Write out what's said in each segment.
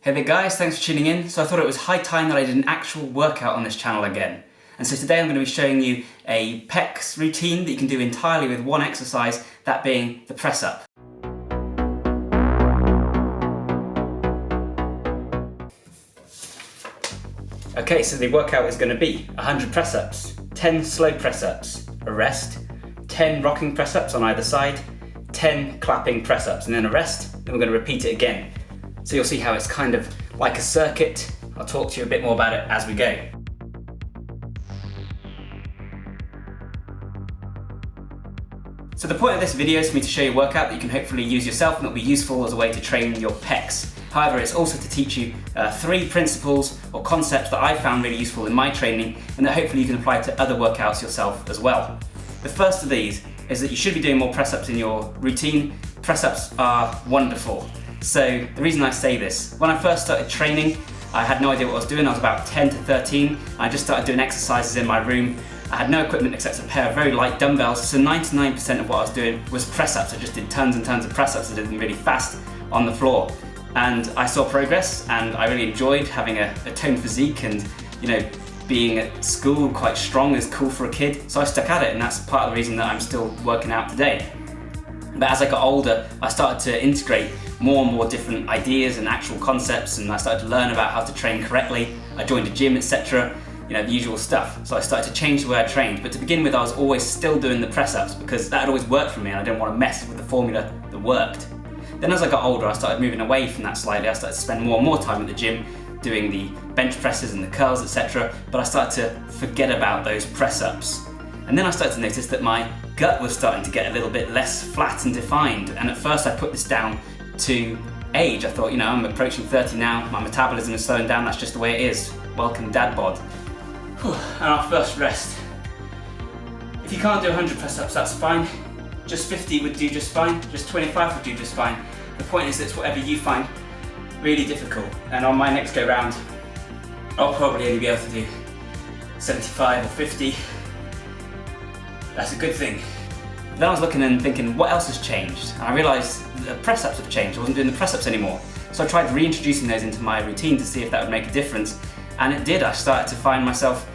Hey there guys, thanks for tuning in. So I thought it was high time that I did an actual workout on this channel again. And so today I'm going to be showing you a pecs routine that you can do entirely with one exercise, that being the press up. Okay, so the workout is going to be 100 press ups, 10 slow press ups, a rest, 10 rocking press ups on either side, 10 clapping press ups, and then a rest, then we're going to repeat it again. So you'll see how it's kind of like a circuit. I'll talk to you a bit more about it as we go. So the point of this video is for me to show you a workout that you can hopefully use yourself and it'll be useful as a way to train your pecs. However, it's also to teach you 3 principles or concepts that I found really useful in my training and that hopefully you can apply to other workouts yourself as well. The first of these is that you should be doing more press-ups in your routine. Press-ups are wonderful. So the reason I say this, when I first started training, I had no idea what I was doing. I was about 10 to 13. I just started doing exercises in my room. I had no equipment except a pair of very light dumbbells, so 99% of what I was doing was press-ups. I just did tons and tons of press-ups. I did them really fast on the floor. And I saw progress, and I really enjoyed having a toned physique, and being at school quite strong is cool for a kid. So I stuck at it, and that's part of the reason that I'm still working out today. But as I got older, I started to integrate more and more different ideas and actual concepts, and I started to learn about how to train correctly. I joined a gym, etc. The usual stuff. So I started to change the way I trained. But to begin with, I was always still doing the press-ups because that had always worked for me, and I didn't want to mess with the formula that worked. Then as I got older, I started moving away from that slightly. I started to spend more and more time at the gym doing the bench presses and the curls, etc. But I started to forget about those press-ups. And then I started to notice that my gut was starting to get a little bit less flat and defined. And at first I put this down to age. I thought, I'm approaching 30 now, my metabolism is slowing down, that's just the way it is. Welcome dad bod. And our first rest. If you can't do 100 press-ups, that's fine. Just 50 would do just fine. Just 25 would do just fine. The point is it's whatever you find really difficult. And on my next go round, I'll probably only be able to do 75 or 50. That's a good thing. Then I was looking and thinking, what else has changed? And I realised the press-ups have changed. I wasn't doing the press-ups anymore. So I tried reintroducing those into my routine to see if that would make a difference. And it did. I started to find myself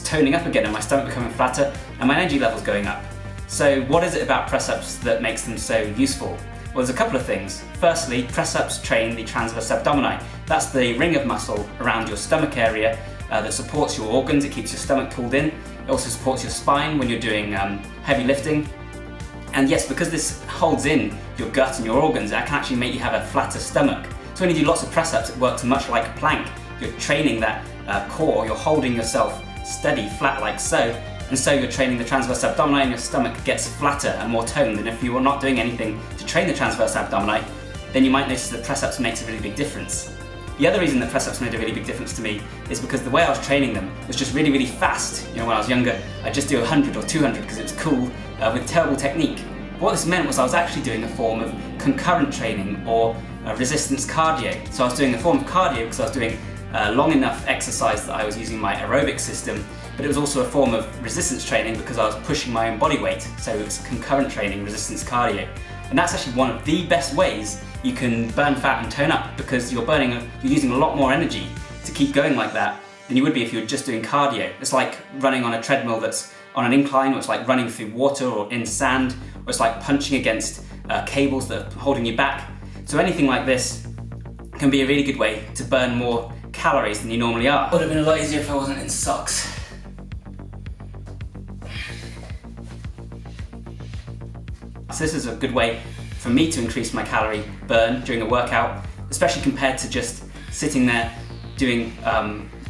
toning up again and my stomach becoming flatter and my energy levels going up. So what is it about press-ups that makes them so useful? Well, there's a couple of things. Firstly, press-ups train the transverse abdomini. That's the ring of muscle around your stomach area that supports your organs. It keeps your stomach pulled in. It also supports your spine when you're doing heavy lifting. And yes, because this holds in your gut and your organs, that can actually make you have a flatter stomach. So when you do lots of press-ups, it works much like a plank. You're training that core, you're holding yourself steady, flat like so, and so you're training the transverse abdomini and your stomach gets flatter and more toned. And if you are not doing anything to train the transverse abdomini, then you might notice that press-ups makes a really big difference. The other reason that press-ups made a really big difference to me is because the way I was training them was just really, really fast. When I was younger, I'd just do 100 or 200 because it was cool with terrible technique. But what this meant was I was actually doing a form of concurrent training or resistance cardio. So I was doing a form of cardio because I was doing long enough exercise that I was using my aerobic system, but it was also a form of resistance training because I was pushing my own body weight. So it was concurrent training, resistance cardio. And that's actually one of the best ways you can burn fat and tone up, because you're using a lot more energy to keep going like that than you would be if you were just doing cardio. It's like running on a treadmill that's on an incline, or it's like running through water or in sand, or it's like punching against cables that are holding you back. So anything like this can be a really good way to burn more calories than you normally are. It would have been a lot easier if I wasn't in socks. So this is a good way for me to increase my calorie burn during a workout, especially compared to just sitting there doing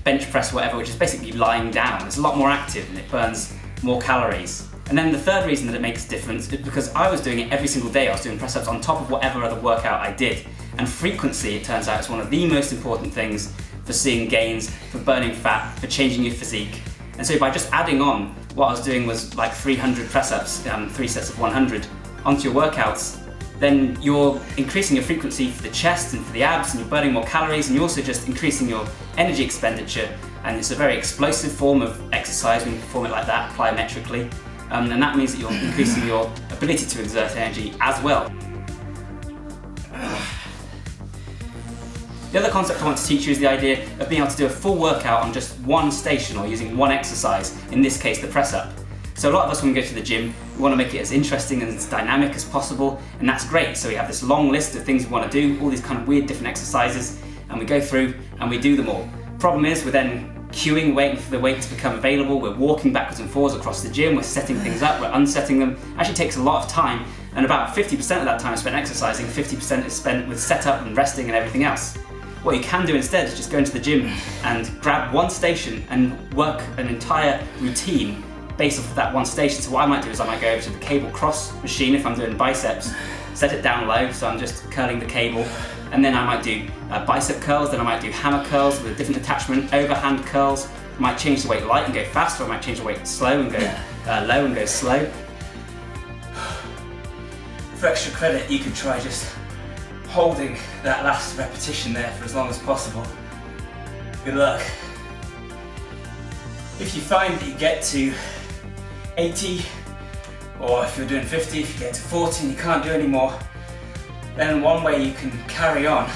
bench press or whatever, which is basically lying down. It's a lot more active and it burns more calories. And then the third reason that it makes a difference is because I was doing it every single day. I was doing press-ups on top of whatever other workout I did. And frequency, it turns out, is one of the most important things for seeing gains, for burning fat, for changing your physique. And so by just adding on, what I was doing was like 300 press-ups, 3 sets of 100, onto your workouts, then you're increasing your frequency for the chest and for the abs, and you're burning more calories, and you're also just increasing your energy expenditure. And it's a very explosive form of exercise when you perform it like that, plyometrically. And that means that you're increasing your ability to exert energy as well. The other concept I want to teach you is the idea of being able to do a full workout on just one station or using one exercise, in this case the press up. So a lot of us when we go to the gym, we want to make it as interesting and as dynamic as possible, and that's great. So we have this long list of things we want to do, all these kind of weird different exercises, and we go through and we do them all. Problem is, we're then queuing, waiting for the weight to become available, we're walking backwards and forwards across the gym, we're setting things up, we're unsetting them. It actually takes a lot of time, and about 50% of that time is spent exercising, 50% is spent with setup and resting and everything else. What you can do instead is just go into the gym and grab one station and work an entire routine based off of that one station. So what I might do is I might go over to the cable cross machine if I'm doing biceps, set it down low, so I'm just curling the cable, and then I might do bicep curls, then I might do hammer curls with a different attachment, overhand curls. I might change the weight light and go fast, or I might change the weight slow and go low and go slow. For extra credit, you could try just holding that last repetition there for as long as possible. Good luck. If you find that you get to 80, or if you're doing 50, if you get to 40 and you can't do any more, then one way you can carry on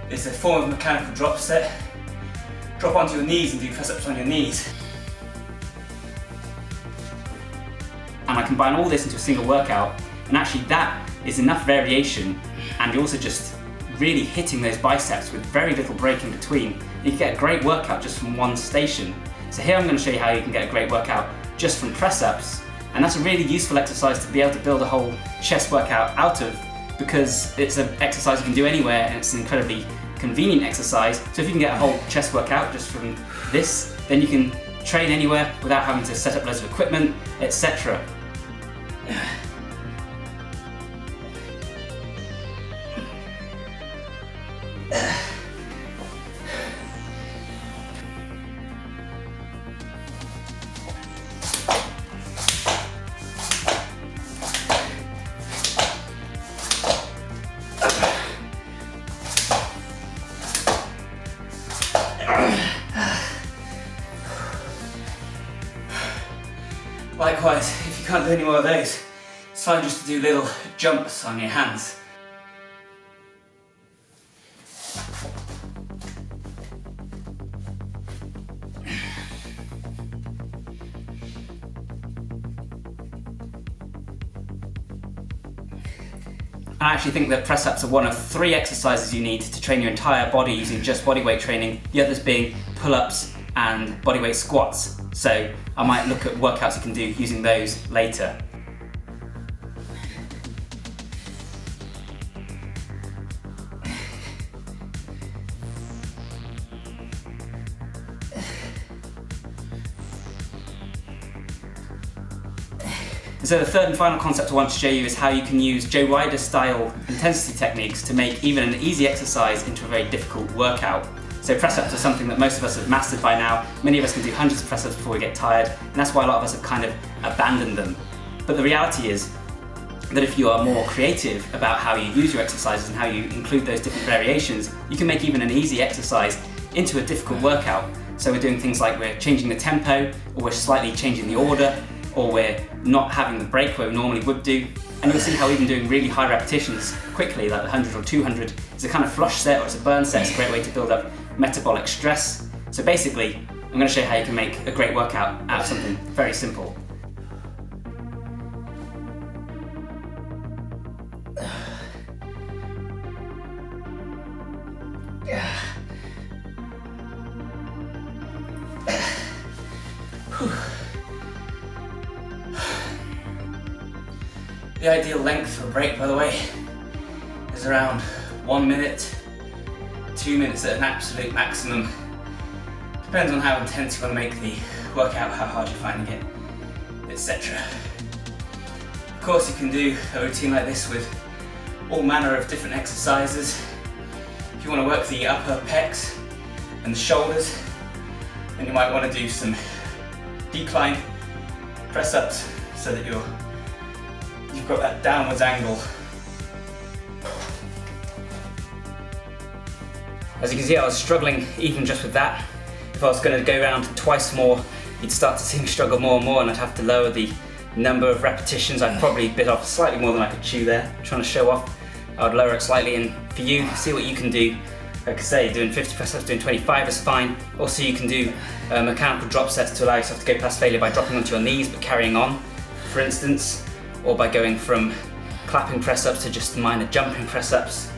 is a form of mechanical drop set. Drop onto your knees and do press-ups on your knees. And I combine all this into a single workout, and actually that is enough variation, and you're also just really hitting those biceps with very little break in between. You can get a great workout just from one station. So here I'm going to show you how you can get a great workout just from press-ups, and that's a really useful exercise to be able to build a whole chest workout out of, because it's an exercise you can do anywhere and it's an incredibly convenient exercise. So if you can get a whole chest workout just from this, then you can train anywhere without having to set up loads of equipment, etc. Likewise, if you can't do any more of those, it's fine just to do little jumps on your hands. I actually think that press-ups are one of 3 exercises you need to train your entire body using just bodyweight training, the others being pull-ups and bodyweight squats. So I might look at workouts you can do using those later. So the third and final concept I want to show you is how you can use Joe Ryder style intensity techniques to make even an easy exercise into a very difficult workout. So press-ups are something that most of us have mastered by now. Many of us can do hundreds of press-ups before we get tired, and that's why a lot of us have kind of abandoned them. But the reality is that if you are more creative about how you use your exercises and how you include those different variations, you can make even an easy exercise into a difficult workout. So we're doing things like we're changing the tempo, or we're slightly changing the order, or we're not having the break where we normally would do. And you'll see how even doing really high repetitions quickly, like 100 or 200, is a kind of flush set or it's a burn set. It's a great way to build up metabolic stress. So basically, I'm going to show you how you can make a great workout out of something very simple. The ideal length for a break, by the way, is around 1 minute, 2 minutes at an absolute maximum. Depends on how intense you want to make the workout, how hard you're finding it, etc. Of course, you can do a routine like this with all manner of different exercises. If you want to work the upper pecs and the shoulders, then you might want to do some decline press-ups so that you've got that downwards angle. As you can see, I was struggling even just with that. If I was going to go around twice more, you'd start to see me struggle more and more, and I'd have to lower the number of repetitions. I'd probably bit off slightly more than I could chew there, trying to show off. I would lower it slightly, and for you, see what you can do like I say, doing 50 press-ups, doing 25 is fine. Also, you can do mechanical drop sets to allow yourself to go past failure by dropping onto your knees but carrying on, for instance, or by going from clapping press-ups to just minor jumping press-ups,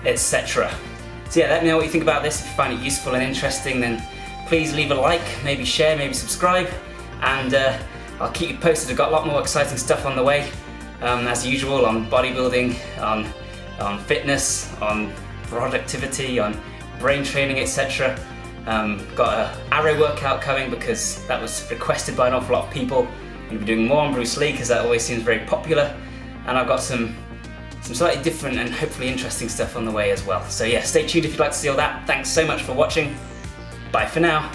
etc. So yeah, let me know what you think about this. If you find it useful and interesting, then please leave a like, maybe share, maybe subscribe, and I'll keep you posted. I've got a lot more exciting stuff on the way, as usual, on bodybuilding, on fitness, on productivity, on brain training, etc. Got a arrow workout coming because that was requested by an awful lot of people. I'm going to be doing more on Bruce Lee because that always seems very popular, and I've got some slightly different and hopefully interesting stuff on the way as well. So yeah, stay tuned if you'd like to see all that. Thanks so much for watching. Bye for now.